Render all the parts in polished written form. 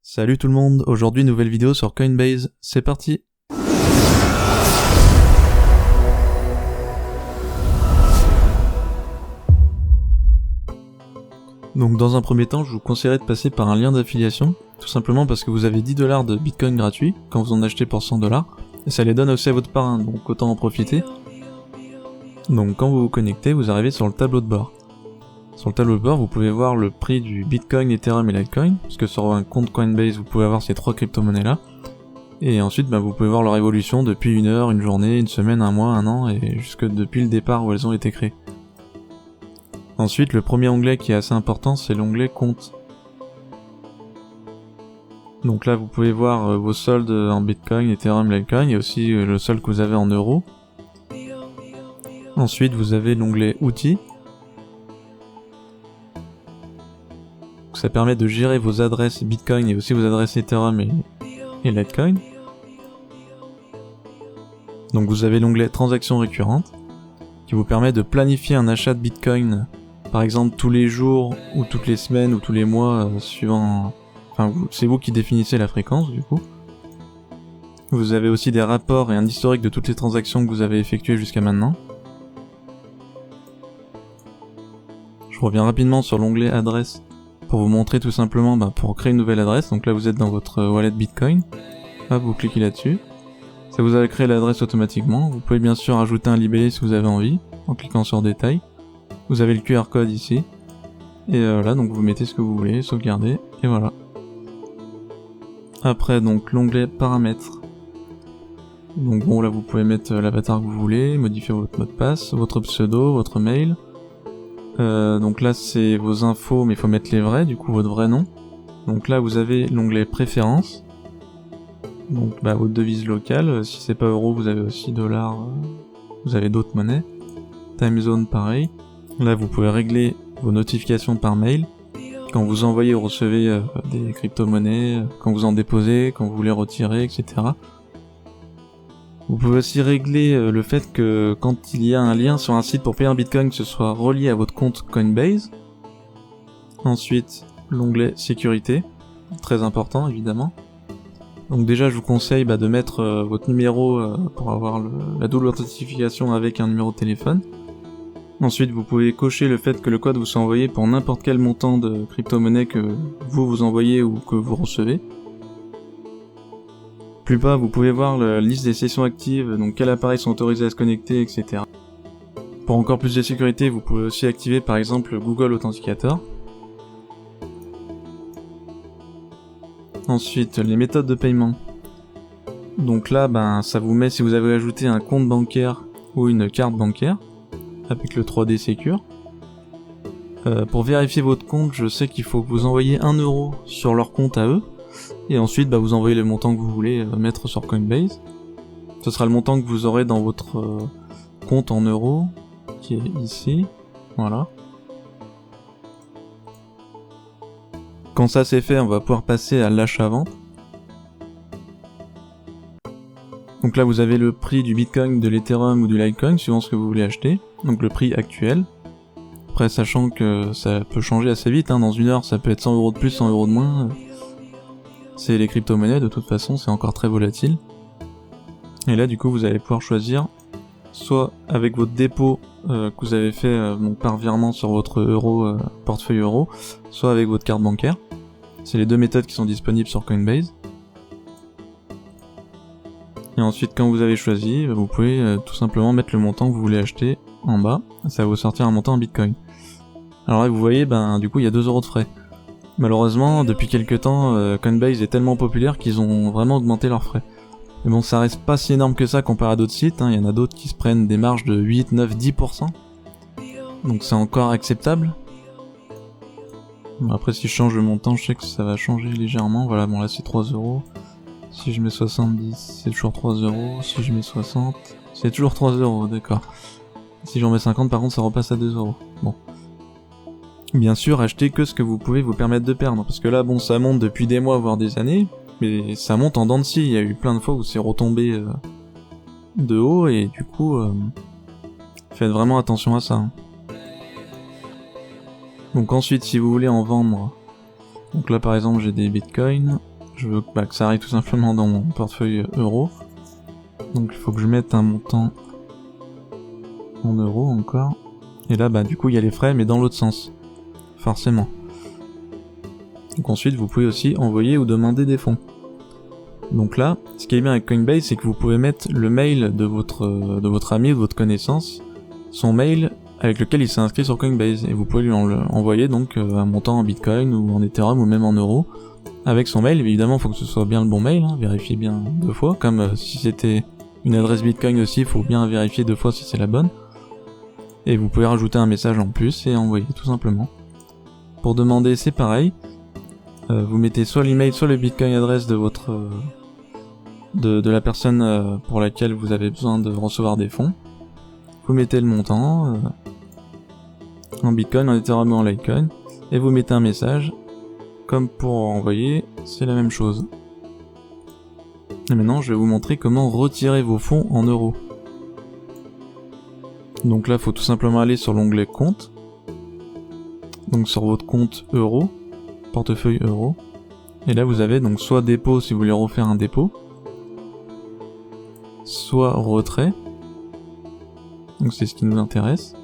Salut tout le monde, aujourd'hui nouvelle vidéo sur Coinbase, c'est parti. Donc dans un premier temps, je vous conseillerais de passer par un lien d'affiliation, tout simplement parce que vous avez 10$ de Bitcoin gratuit quand vous en achetez pour 100$, et ça les donne aussi à votre parrain, donc autant en profiter. Donc quand vous vous connectez, vous arrivez sur le tableau de bord. Sur le tableau de bord, vous pouvez voir le prix du Bitcoin, Ethereum et Litecoin, parce que sur un compte Coinbase, vous pouvez avoir ces trois crypto-monnaies là. Et ensuite, vous pouvez voir leur évolution depuis une heure, une journée, une semaine, un mois, un an, et jusque depuis le départ où elles ont été créées. Ensuite, le premier onglet qui est assez important, c'est l'onglet compte. Donc là, vous pouvez voir vos soldes en Bitcoin, Ethereum, Litecoin, et aussi le solde que vous avez en euros. Ensuite, vous avez l'onglet outils. Ça permet de gérer vos adresses Bitcoin et aussi vos adresses Ethereum et Litecoin. Donc vous avez l'onglet transactions récurrentes qui vous permet de planifier un achat de Bitcoin, par exemple tous les jours ou toutes les semaines ou tous les mois suivant... Enfin, c'est vous qui définissez la fréquence du coup. Vous avez aussi des rapports et un historique de toutes les transactions que vous avez effectuées jusqu'à maintenant. Je reviens rapidement sur l'onglet adresse pour vous montrer tout simplement pour créer une nouvelle adresse. Donc là vous êtes dans votre wallet Bitcoin, hop, vous cliquez là-dessus, ça vous a créé l'adresse automatiquement. Vous pouvez bien sûr ajouter un libellé si vous avez envie, en cliquant sur détail. Vous avez le QR code ici, et là donc vous mettez ce que vous voulez, sauvegarder, et voilà. Après donc l'onglet paramètres. Donc bon là vous pouvez mettre l'avatar que vous voulez, modifier votre mot de passe, votre pseudo, votre mail. Donc là c'est vos infos, mais il faut mettre les vrais, du coup votre vrai nom. Donc là vous avez l'onglet préférences. Donc votre devise locale, si c'est pas euro vous avez aussi dollars, vous avez d'autres monnaies. Time zone pareil. Là vous pouvez régler vos notifications par mail. Quand vous envoyez ou recevez des crypto-monnaies, quand vous en déposez, quand vous voulez retirer, etc. Vous pouvez aussi régler le fait que quand il y a un lien sur un site pour payer un Bitcoin, que ce soit relié à votre compte Coinbase. Ensuite, l'onglet sécurité, très important évidemment. Donc déjà je vous conseille de mettre votre numéro pour avoir la double authentification avec un numéro de téléphone. Ensuite vous pouvez cocher le fait que le code vous soit envoyé pour n'importe quel montant de crypto-monnaie que vous envoyez ou que vous recevez. Plus bas, vous pouvez voir la liste des sessions actives, donc quels appareils sont autorisés à se connecter, etc. Pour encore plus de sécurité, vous pouvez aussi activer par exemple Google Authenticator. Ensuite, les méthodes de paiement. Donc là, ça vous met si vous avez ajouté un compte bancaire ou une carte bancaire, avec le 3D Secure. Pour vérifier votre compte, je sais qu'il faut que vous envoyiez 1€ sur leur compte à eux. Et ensuite, vous envoyez le montant que vous voulez mettre sur Coinbase. Ce sera le montant que vous aurez dans votre compte en euros, qui est ici. Voilà. Quand ça c'est fait, on va pouvoir passer à l'achat-vente. Donc là, vous avez le prix du Bitcoin, de l'Ethereum ou du Litecoin, suivant ce que vous voulez acheter. Donc le prix actuel. Après, sachant que ça peut changer assez vite, dans une heure, ça peut être 100€ de plus, 100€ de moins. C'est les crypto-monnaies, de toute façon, c'est encore très volatile. Et là, du coup, vous allez pouvoir choisir soit avec votre dépôt que vous avez fait par virement sur votre portefeuille euro, soit avec votre carte bancaire. C'est les deux méthodes qui sont disponibles sur Coinbase. Et ensuite, quand vous avez choisi, vous pouvez tout simplement mettre le montant que vous voulez acheter en bas. Ça va vous sortir un montant en Bitcoin. Alors là, vous voyez, du coup, il y a 2€ de frais. Malheureusement, depuis quelques temps, Coinbase est tellement populaire qu'ils ont vraiment augmenté leurs frais. Mais bon, ça reste pas si énorme que ça comparé à d'autres sites, il y en a d'autres qui se prennent des marges de 8, 9, 10%. Donc c'est encore acceptable. Bon, après si je change le montant, je sais que ça va changer légèrement. Voilà, bon là c'est 3€. Si je mets 70, c'est toujours 3€. Si je mets 60, c'est toujours 3€, d'accord. Si j'en mets 50, par contre, ça repasse à 2€. Bon. Bien sûr, achetez que ce que vous pouvez vous permettre de perdre, parce que là, ça monte depuis des mois, voire des années, mais ça monte en dents de scie. Il y a eu plein de fois où c'est retombé de haut, et du coup, faites vraiment attention à ça. Donc ensuite, si vous voulez en vendre, donc là par exemple j'ai des bitcoins, je veux que ça arrive tout simplement dans mon portefeuille euro. Donc il faut que je mette un montant en euros encore. Et là du coup il y a les frais mais dans l'autre sens. Forcément. Donc ensuite vous pouvez aussi envoyer ou demander des fonds. Donc là, ce qui est bien avec Coinbase, c'est que vous pouvez mettre le mail de votre ami ou de votre connaissance, son mail avec lequel il s'est inscrit sur Coinbase, et vous pouvez lui envoyer donc un montant en Bitcoin ou en Ethereum ou même en euros avec son mail. Évidemment, il faut que ce soit bien le bon mail, vérifiez bien 2 fois, comme si c'était une adresse Bitcoin aussi, il faut bien vérifier 2 fois si c'est la bonne. Et vous pouvez rajouter un message en plus et envoyer tout simplement. Pour demander, c'est pareil. Vous mettez soit l'email, soit le Bitcoin adresse de votre de la personne pour laquelle vous avez besoin de recevoir des fonds. Vous mettez le montant en Bitcoin, en Ethereum ou en Litecoin, et vous mettez un message. Comme pour envoyer, c'est la même chose. Et maintenant, je vais vous montrer comment retirer vos fonds en euros. Donc là, il faut tout simplement aller sur l'onglet compte. Donc sur votre compte euro, portefeuille euro. Et là, vous avez donc soit dépôt si vous voulez refaire un dépôt, soit retrait. Donc c'est ce qui nous intéresse.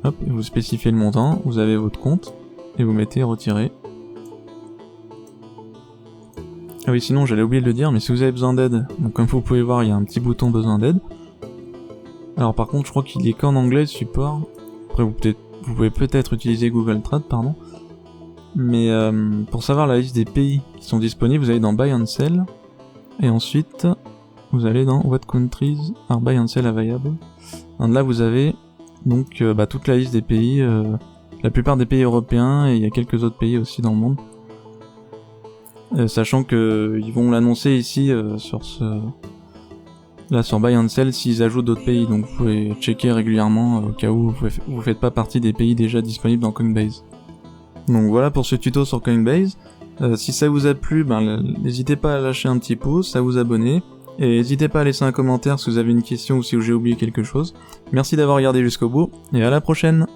Hop, vous spécifiez le montant, vous avez votre compte, et vous mettez retirer. Ah oui, sinon j'allais oublier de le dire, mais si vous avez besoin d'aide, donc comme vous pouvez voir, il y a un petit bouton besoin d'aide. Alors par contre, je crois qu'il est qu'en anglais le support. Après, vous pouvez peut-être utiliser Google Trad, pardon. Mais pour savoir la liste des pays qui sont disponibles, vous allez dans Buy and Sell, et ensuite vous allez dans What Countries are Buy and Sell Available. Donc là vous avez donc toute la liste des pays, la plupart des pays européens, et il y a quelques autres pays aussi dans le monde. Sachant que ils vont l'annoncer ici sur Buy and Sell s'ils ajoutent d'autres pays, donc vous pouvez checker régulièrement au cas où vous faites pas partie des pays déjà disponibles dans Coinbase. Donc voilà pour ce tuto sur Coinbase. Si ça vous a plu, n'hésitez pas à lâcher un petit pouce, à vous abonner, et n'hésitez pas à laisser un commentaire si vous avez une question ou si j'ai oublié quelque chose. Merci d'avoir regardé jusqu'au bout, et à la prochaine!